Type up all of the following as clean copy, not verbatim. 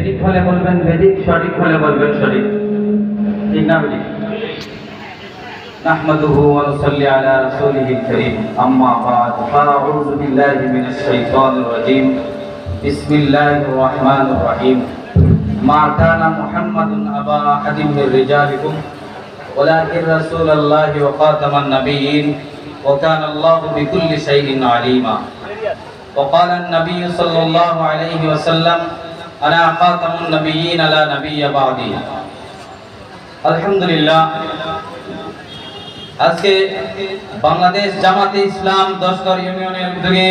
বেদিক হলে বলবেন বেদিক, সঠিক হলে বলবেন সঠিক। ঠিক না বেদিক? নাহমাদুহু ওয়া নুসাল্লি আলা রাসূলিহিল কারীম, আম্মা বা'দ, ফাআউযু বিল্লাহি মিনাশ শাইতানির রাজীম। বিসমিল্লাহির রাহমানির রাহিম। মা কানা মুহাম্মাদুন আবা আহাদিন মির রিজালিকুম ওয়ালাকিন রাসূলুল্লাহি ওয়া খাতামান নাবিয়্যিন ওয়া কানা আল্লাহু বিকুল্লি শাইইন আলীমা। وقال النبي صلى الله عليه وسلم أنا خاتم النبيين لا نبي بعدي। আলহামদুলিল্লাহ, আজকে বাংলাদেশ জামাতে ইসলাম ১০ ইউনিয়নের উদ্যোগে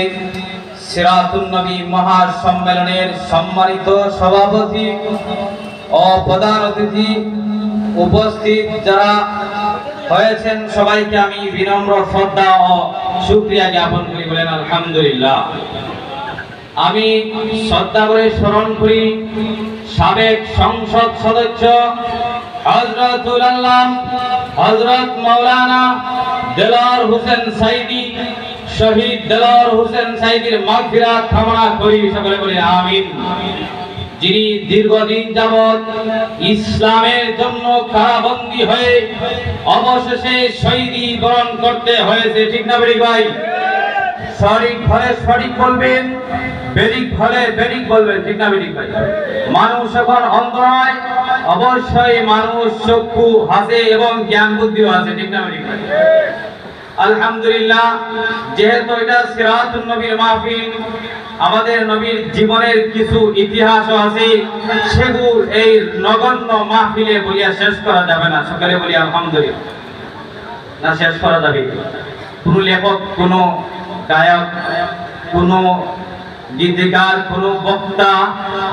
সিরাতুন নবী মহা সম্মেলনের সম্মানিত সভাপতি ও প্রধান অতিথি উপস্থিত যারা হয়েছেন সবাইকে আমি বিনম্র শ্রদ্ধা ও শুকরিয়া জ্ঞাপন করি। বলেন আলহামদুলিল্লাহ। আমি শ্রদ্ধা করে স্মরণ করি সাবেক সংসদ সদস্য হযরতুল আল্লাম হযরত মাওলানা দেলোয়ার হোসেন সাইদি, শহীদ দেলোয়ার হোসেন সাইদির মাগফিরাত কামনা করি। সকলে বলি আমিন। যিনি দীর্ঘদিন যাবৎ ইসলামের জন্য কারাবন্দী হয়ে অবশেষে শহীদি বরণ করতে হয়েছে। ঠিক না বেরিক ভাই? সঠিক হলে সঠিক বলবেন, বেরিক হলে বেরিক বলবেন। ঠিক না বেরিক ভাই? মানুষ এখন অন্ধ নয়, অবশ্যই মানুষ চক্ষু আছে এবং জ্ঞান বুদ্ধিও আছে। ঠিক না বেরিক ভাই? আলহামদুলিল্লাহ, যেহেতু এটা সিরাতুন নবীর মাহফিল, আমাদের নবীর জীবনের কিছু ইতিহাসও আছে, সেগুলো এই নগণ্য মাহফিলে বলিয়া শেষ করা যাবে না। সকলে বলি আলহামদুলিল্লাহ। না শেষ করা যাবে? কোন লেখক, কোন গায়ক, কোন গীতিকার, কোন বক্তা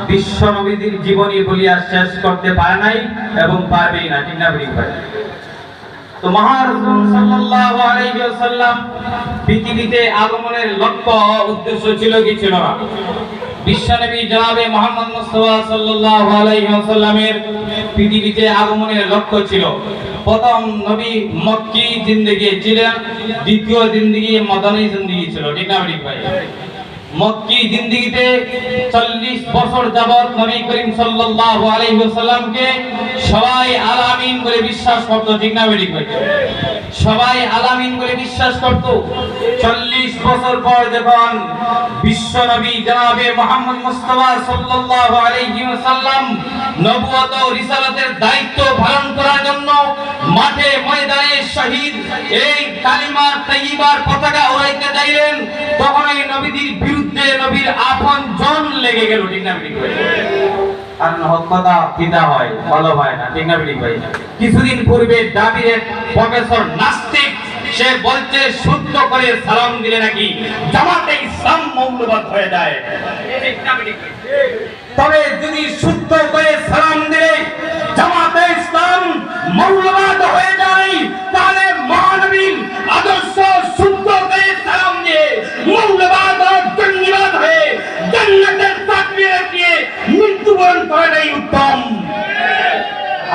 বিশ্ব নবীর জীবনী বলিয়া শেষ করতে পারে নাই এবং পারবেই না। ঠিক না ভাই? তো মহারাসূল সাল্লাল্লাহু আলাইহি ওয়াসাল্লাম পৃথিবীতে আগমনের লক্ষ্য উদ্দেশ্য ছিল কি ছিল না? বিশ্বনবী জনাবে মুহাম্মদ মুস্তাফা সাল্লাল্লাহু আলাইহি ওয়াসাল্লামের পৃথিবীতে আগমনের লক্ষ্য ছিল, প্রথম নবী মক্কি জিন্দেগি ছিলেন, দ্বিতীয় জিন্দেগি মদনী জিন্দেগি ছিল। ঠিক না ভাই? মক্কি জিন্দেগিতে 40 বছর যাবত নবী করিম সাল্লাল্লাহু আলাইহি ওয়াসাল্লামকে সবাই আলামিন বলে বিশ্বাস করত। ঠিক না ভাই? সবাই আলামিন বলে বিশ্বাস করত। 40 বছর পর যখন বিশ্ব নবী জনাবে মুহাম্মদ মুস্তাফা সাল্লাল্লাহু আলাইহি ওয়াসাল্লাম নবুয়ত ও রিসালাতের দায়িত্ব পালন করার জন্য মাঠে ময়দানে শহীদ এই কালিমা তাইয়্যিবার পতাকা উড়াইতে চাইলেন, তখন এই নবীর বিরুদ্ধে নবীর আপন জন লেগে গেল। ঠিক না ভাই? আর হত্যা পিতা হয়, ভালো হয় না। ঠিক না ভাই? কিছুদিন পূর্বে দাবির প্রফেসর নাস্তিক, সে বলছে শুদ্ধ করে সালাম দিলে নাকি জামাতে ইসলাম মৌলবাদ হয়ে যায়। তবে যদি শুদ্ধ করে সালাম দিলে জামাতে ইসলাম মৌলবাদ হয়ে যায়, তাহলে মহানবীর আদর্শ শুদ্ধ করে সালাম দিয়ে মৌলবাদ আর জঙ্গিবাদ হয়ে জান্নাতের চাকরি দিয়ে মৃত্যুবরণ করাটাই উত্তম।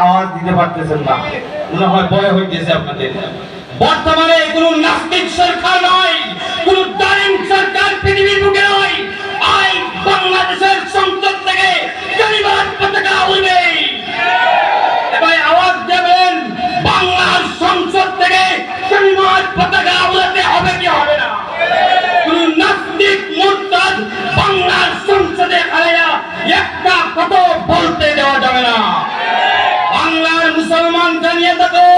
আওয়াজ দিতে পারতেছেন না, মনে হয় ভয় হইতেছে আপনাদের। বর্তমানে কোন নাস্তিক সরকার নয়, কোন জালিম সরকার পৃথিবীর বুকে নয়, আই বাংলাদেশের সংসদ থেকে কালিমার পতাকা উড়বে। এবারে আওয়াজ দেবেন, বাংলার সংসদ থেকে কালিমার পতাকা উড়াতে হবে কি হবে না? কোন নাস্তিক মুরতাদ বাংলার সংসদে খালেয়া একটা কথা বলতে দেওয়া যাবে না। বাংলার মুসলমান জানিয়ে থাকো,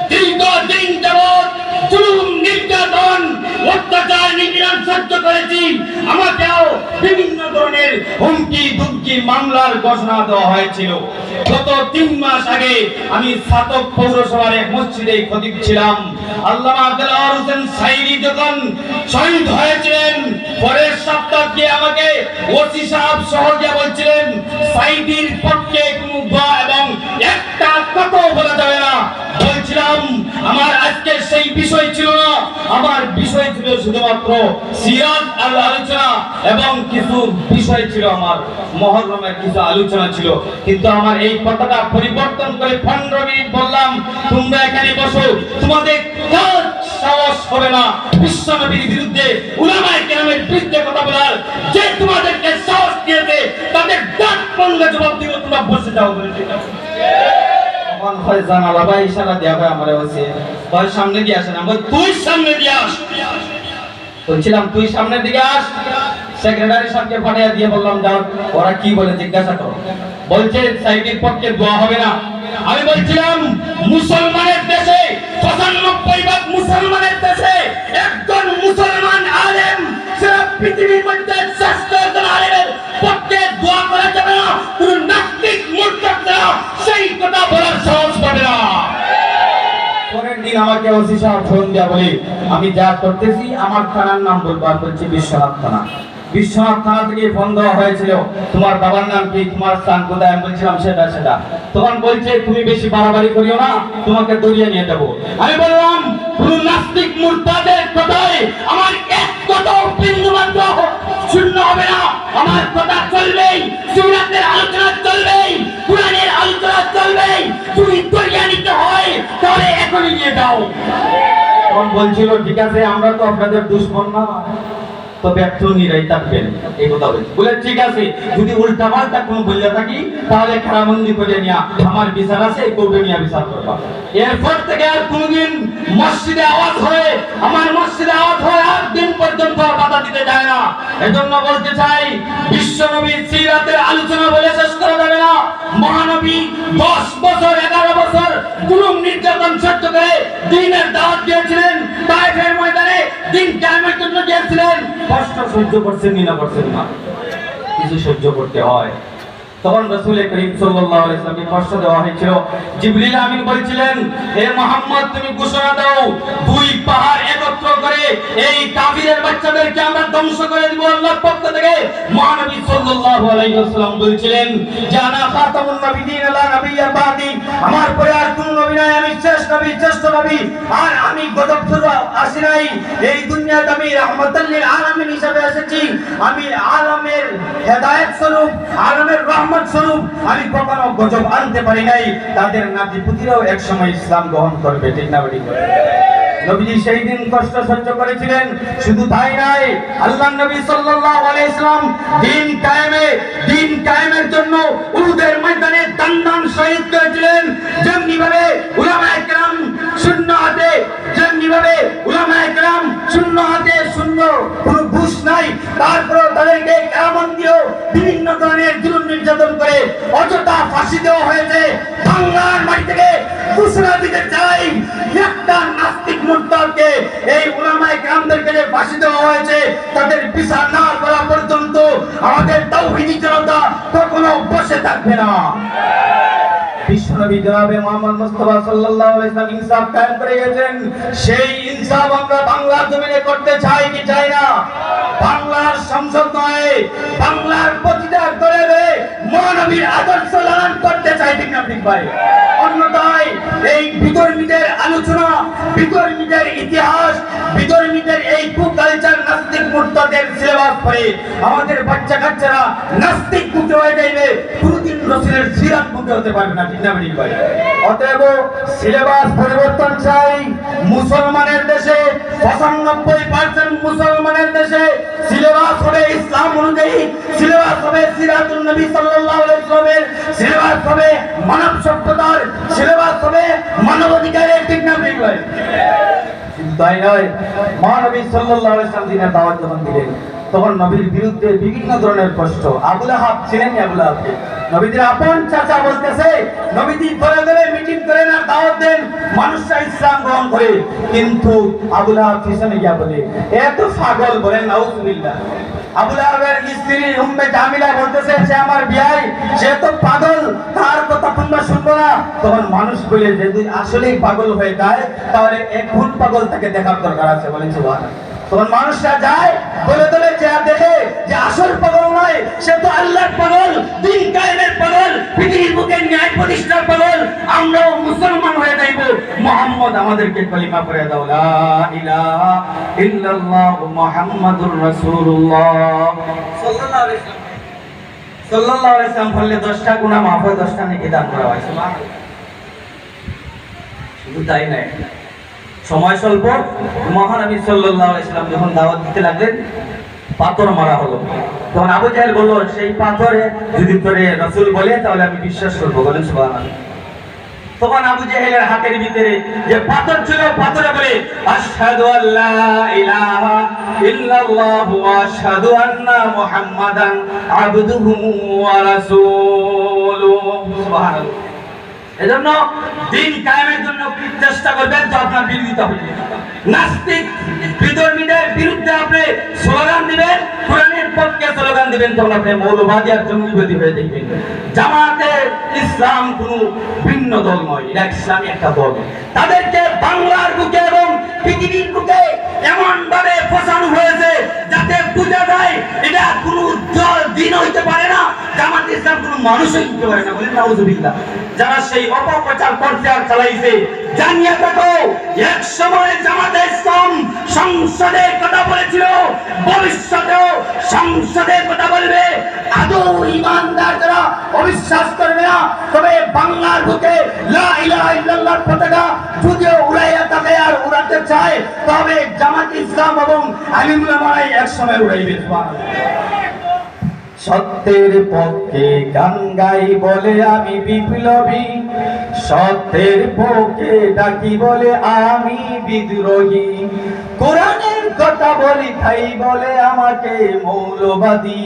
দীর্ঘদিন যাবৎ জুলুম, নির্যাতন, অত্যাচার, নিপীড়ন সহ্য করেছি। আমাকেও বিভিন্ন ধরনের হুমকি ধুমকি মামলার ঘোষণা দেওয়া হয়েছিল। গত 3 মাস আগে আমি ছাতক পৌরসভার এক মসজিদে খতিব ছিলাম। আল্লামা দেলোয়ার হোসেন সাইদি যখন শহীদ হয়েছিলেন, পরের সপ্তাহে আমাকে ওসি সাহেব সহজে বলছিলেন সাইদির পক্ষে কোনো দোয়া এবং একটা কথা বলা যাবে না। বলছিলাম আমার আজকে সেই বিষয় ছিল না, আমার বিষয় ছিল শুধুমাত্র সিরাত আর আলোচনা এবং কিছু বিষয় ছিল, আমার মুহররমের কিছু আলোচনা ছিল। কিন্তু আমার এই কথাটা পরিবর্তন করে 15 মিনিট বললাম তোমরা এখানে বসো, তোমাদের কাজ সাহস হবে না বিশ্বনবীর বিরুদ্ধে, উলামায়ে কেরামের বিরুদ্ধে কথা বলার। যে তোমাদেরকে সাহস দিয়েছে তাদের দাঁত ভাঙলে জবাব বসে যাও বলেছে তখন হয় জানালা ভাই ইশারা দেয়া হয় আমারে বসে ভাই সামনে দিয়ে আসেন আমরা তুই সামনে দিয়ে আস বলছিলাম তুই সামনের দিকে আস সেক্রেটারি সাহেবকে পাঠিয়ে দিয়ে বললাম যাও ওরা কি বলে জিজ্ঞাসা করো বলছে সাইদের পক্ষে দোয়া হবে না আমি বলছিলাম মুসলমানের দেশে 95% মুসলমানের দেশে একজন মুসলমান আলেম সারা পৃথিবীর মধ্যে শ্রেষ্ঠ একজন আলেমের পক্ষে দোয়া করা যাবে না কোন নাস্তিক মুরতাদরা সেই কথা বলার সাহস পাবে না পরের দিন আমাকে ওসি সাহেব ফোন দেয়া বলে আমি যা করতেছি আমার থানার নাম বলবার বলছি বিশ্বনাথ থানা বিশ্বনাথ থানা থেকে ফোন দেওয়া হয়েছিল তোমার বাবার নাম কি তোমার স্থান কোথায় আমি বলছিলাম সেটা তখন বলছে তুমি বেশি বাড়াবাড়ি করিও না তোমাকে দড়িয়ে নিয়ে যাবো আমি বললাম কোন নাস্তিক মুরতাদের কথায় আমার এক কথা বিন্দু মাত্র শূন্য হবে না আমার কথা চলবেই সুন্নাতের আলোচনা চলবেই কোরআনের আলোচনা চলবেই তুমি দড়িয়ে নিতে হয় তাহলে এখনই নিয়ে যাও তখন বলছিল ঠিক আছে আমরা তো আপনাদের দুশমন না তো ব্যর্থ নিরাই থাকবেন এই কথা বলে ঠিক আছে যদি উল্টা পাল্টা কোনো বললে থাকি তাহলে খারাপবন্দি করে নিয়া আমার বিচার আছে এই করবে নিয়া বিচার করবা এরপর থেকে আর কোনদিন মসজিদে আওয়াজ হয় আমার মসজিদে আওয়াজ হয় আর দিন পর্যন্ত বাধা দিতে যায় না এজন্য বলতে চাই বিশ্বনবীর সিরাতের আলোচনা বলে শেষ করা যাবে না মহানবী 10 বছর 11 বছর জুলুম নির্যাতন সহ্য করে দ্বীনের দাওয়াত দিয়েছিলেন তায়েফের ময়দানে দিন কায়েমের জন্য গিয়েছিলেন কষ্ট সহ্য করছেন না করছেন না কিছু সহ্য করতে হয় তখন রাসূল করিম সাল্লাল্লাহু আলাইহি ওয়াসাল্লামকে কষ্ট দেওয়া হয়েছিল জিবরিল আমিন বলেছিলেন হে মুহাম্মদ তুমি ঘোষণা দাও দুই পাহাড় একত্র করে এই কাফিরের বাচ্চাদেরকে আমরা ধ্বংস করে দিব আল্লাহর পক্ষ থেকে মহানবী সাল্লাল্লাহু আলাইহি ওয়াসাল্লাম বলেছিলেন জানা খাতামুন নবিয়্যিন লা নাবিয়্যা বাদি আমার পরে আর কোন নবী নাই আমি শ্রেষ্ঠ নবী আর আমি গজব শুধু আসি নাই এই দুনিয়াতে আমি রাহমাতুল লিল আলামিন হিসেবে এসেছি আমি আলামের হেদায়েত স্বরূপ আলামের স্বরূপ আমি কখনো গজব আনতে পারি নাই তাদের নাতিপুতিরাও এক সময় ইসলাম গ্রহণ করবে ঠিক না বেটি নবীজি সেই দিন কষ্ট সহ্য করেছিলেন শুধু তাই নয় আল্লাহর নবী সাল্লাল্লাহু আলাইহি ওয়াসাল্লাম দিন কায়েমের জন্য উহুদের ময়দানে দান শহীদ করেছিলেন যেমনি ভাবে উলামায়ে কেরাম শূন্য হাতে শূন্য কোনো বুঝ নাই তারপর তাদেরকে কেমন দিও বিভিন্ন ধরনের জুলুম নির্যাতন করে অযথা ফাঁসি দেওয়া হয়েছে বাংলার মাটি থেকে ঘোষণা দিতে চাই একটা নাস্তিক মুরতাদকে এই উলামায়ে কেরামদেরকে যে ফাঁসি দেওয়া হয়েছে তাদের বিচার না করা পর্যন্ত আমাদের তাওহীদি জনতা কখনো বসে থাকবে না বিশ্বনবী জনাবে মুহাম্মদ মুস্তাফা সাল্লাল্লাহু আলাইহি ওয়াসাল্লাম ইনসাফ কায়েম করে গেছেন সেই ইনসাফ আমরা বাংলার জমিনে করতে চাই কি চাই না বাংলার সংসদ নয় বাংলার প্রতিটা ঘরে মহানবীর আদর্শ লালন করতে চাই ঠিক না ঠিক ভাই অন্যথায় এই বিধর্মীদের আলোচনা বিধর্মীদের ইতিহাস বিধর্মীদের এই কুকালচার নাস্তিক মুরতাদের সিলেবাস পড়ে আমাদের বাচ্চা কাচ্চারা নাস্তিক মুক্ত হয়ে যাবে কোনদিন রাসূলের সিরাত মুক্ত হতে পারবে না ঠিক না ভাই অতএব সিলেবাস পরিবর্তন চাই মুসলমানের দেশে 95% মুসলমানের দেশে সিলেবাস হবে ইসলাম অনুযায়ী সিলেবাস হবে সিরাতুন নবী সাল্লাল্লাহু আলাইহি ওয়াসাল্লামের সিলেবাস হবে মানব সভ্যতার সিলেবাস হবে মানবাধিকারের ঠিক না ভাই তাই নয় মহানবী সাল্লাল্লাহু আলাইহি ওয়াসাল্লাম দিনের দাওয়াত যখন দিলেন তখন নবীর বিরুদ্ধে বিভিন্ন ধরনের প্রশ্ন আবু লাহাব ছিলেন আবু লাহাবকে নবীদের আপন চাচা বলতেছে নবীজি ঘরে মিটিং করেন আর দাওয়াত দেন মানুষরা ইসলাম গ্রহণ করে কিন্তু আবু লাহাব পিছনে গিয়া বলে এত পাগল বলেন নাউজুবিল্লাহ আবু লাহাবের স্ত্রী উম্মে জামিলা বলতেছে সে আমার বিয়াই সে তো পাগল তার কথা তোমরা শুনবো না তখন মানুষ বলে যদি আসলেই পাগল হয়ে যায় তাহলে এক ভুল পাগল তাকে দেখার দরকার আছে বলেন সুবহানাল্লাহ তখন মানুষরা যায় বলে যে দেখে যে আসল পাগল নয় সে তো আল্লাহর পাগল দিন কায়েমের পাগল পৃথিবীর বুকে ন্যায় প্রতিষ্ঠার পাগল আমরাও মুসলমান হয়ে যাইব মুহাম্মদ আমাদেরকে কলিমা পড়ে দাও লা ইলাহা ইল্লাল্লাহ মুহাম্মাদুর রাসূলুল্লাহ সাল্লাল্লাহু আলাইহি ওয়াসাল্লাম বললে 10টা গুনাহ মাফ হয় 10টা নেকি দান করা হয় সুবহানাল্লাহ শুধু তাই নয় সময় স্বল্প মহানবী সাল্লাল্লাহু আলাইহি ওয়াসাল্লাম যখন দাওয়াত দিতে লাগলেন পাথর মারা হলো। তখন আবু জাহেল বলল, সেই পাথরে যদি তোরে রাসূল বলে তাহলে আমি বিশ্বাস করবো। বলেন সুবহানাল্লাহ। তখন আবু জাহেলের হাতের ভিতরে যে পাথর ছিল, পাথরে বলে আশহাদু আল্লা ইলাহা ইল্লাল্লাহু ওয়া আশহাদু আন্না মুহাম্মাদান আবদুহু ওয়া রাসূলুহু। সুবহানাল্লাহ। এজন্য দিন কায়েমের জন্য চেষ্টা করবেন তো আপনার বিরোধিতা হবে। নাস্তিক বিধর্মীদের বিরুদ্ধে আপনি স্লোগান দিবেন, কোরআনের পক্ষে স্লোগান দিবেন, তখন আপনি মৌলবাদী আর জঙ্গিবাদী হয়ে যাবেন। জামাতে ইসলাম কোনো ভিন্ন দল নয়, এটা ইসলামী একটা দল। তাদেরকে বাংলার বুকে এবং পৃথিবীর বুকে এমন ভাবে ফসানো হয়েছে যাতে বোঝা যায় এটা কোনো দল দিন হইতে পারে না, জামাত ইসলাম কোনো মানুষই হইতে পারে না। বলেন নাউজুবিল্লাহ। যারা সেই অপপ্রচার করতে আর চালাইছে, জানিয়ে থাকো এক সময় জামাতে ইসলাম সংসদে কথা বলেছিল, ভবিষ্যতেও সংসদে কথা বলবে। আদৌ ইমানদার যারা অবিশ্বাস করবে না, তবে বাংলার বুকে লা ইলাহা ইল্লাল্লাহর পতাকা যদিও উড়াইয়া থাকে আর উড়াতে চায়, তবে জামাত ইসলাম এবং আলিম উলামারা এক সময় উড়াইবে। সত্যের পক্ষে গান গাই বলে আমি বিপ্লবী, সত্যের পক্ষে ডাকি বলে আমি বিদ্রোহী, কোরআনের কথা বলি তাই বলে আমাকে মৌলবাদী,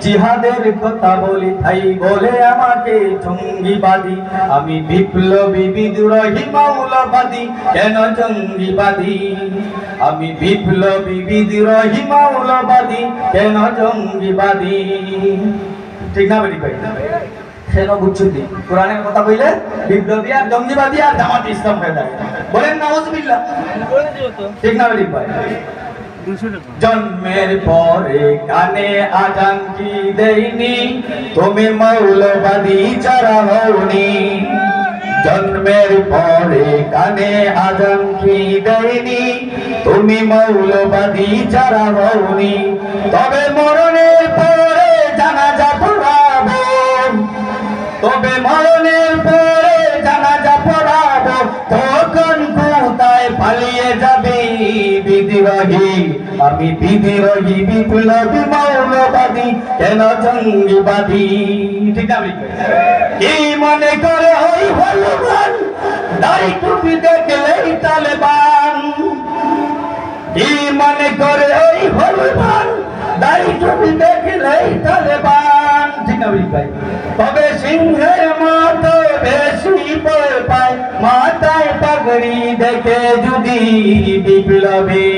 জিহাদের কথা বলি তাই বলে আমাকে জঙ্গিবাদী। আমি বিপ্লবী বিদ্রোহী মৌলবাদী, কেন জঙ্গিবাদী? আমি বিপ্লবী বিদ্রোহী মৌলবাদী, কেন জঙ্গিবাদী? ঠিক না বেটি ভাই? কেন বুঝছেন? কোরআনের কথা বললে বিপ্লবী আর জঙ্গিবাদী আর জামাত ইসলাম হয়ে যায়। বলেন নাউজুবিল্লাহ। ঠিক না বেটি ভাই? জন্মের পরে কানে আজান কি দেইনি, তুমি মৌলবাদী যারা হওনি। জন্মের পরে কানে আজান কি দেইনি, তুমি মৌলবাদী যারা হওনি। তবে মরণের পরে জানাজা পড়াবো, তবে মরণের পরে জানাজা পড়াবো, তখন কোথায় পালিয়ে যাবে বিদ্রোহী? আমি বিদ্রোহী বিপ্লবী মৌলবাদী, কেন জঙ্গিবাদী? ঠিক আছে? কি মনে করে ওই ভগবান দাড়ি টুপি দেখলেই তালেবান? কি মনে করে ওই ভগবান দাড়ি টুপি দেখলেই তালেবান? ঠিক না ভাই? তবে সিংহের মতো বেশি ভয় পায় মাথায় পাগড়ি দেখে যদি বিপ্লবী।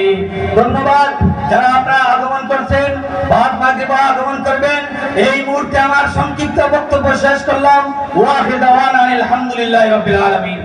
ধন্যবাদ যারা আপনারা আগমন করছেন, বাদ বাকি আগমন করবেন। এই মুহূর্তে আমার সংক্ষিপ্ত বক্তব্য শেষ করলাম। ওয়া আখিরু দাওয়ানা আলহামদুলিল্লাহি রাব্বিল আলামিন।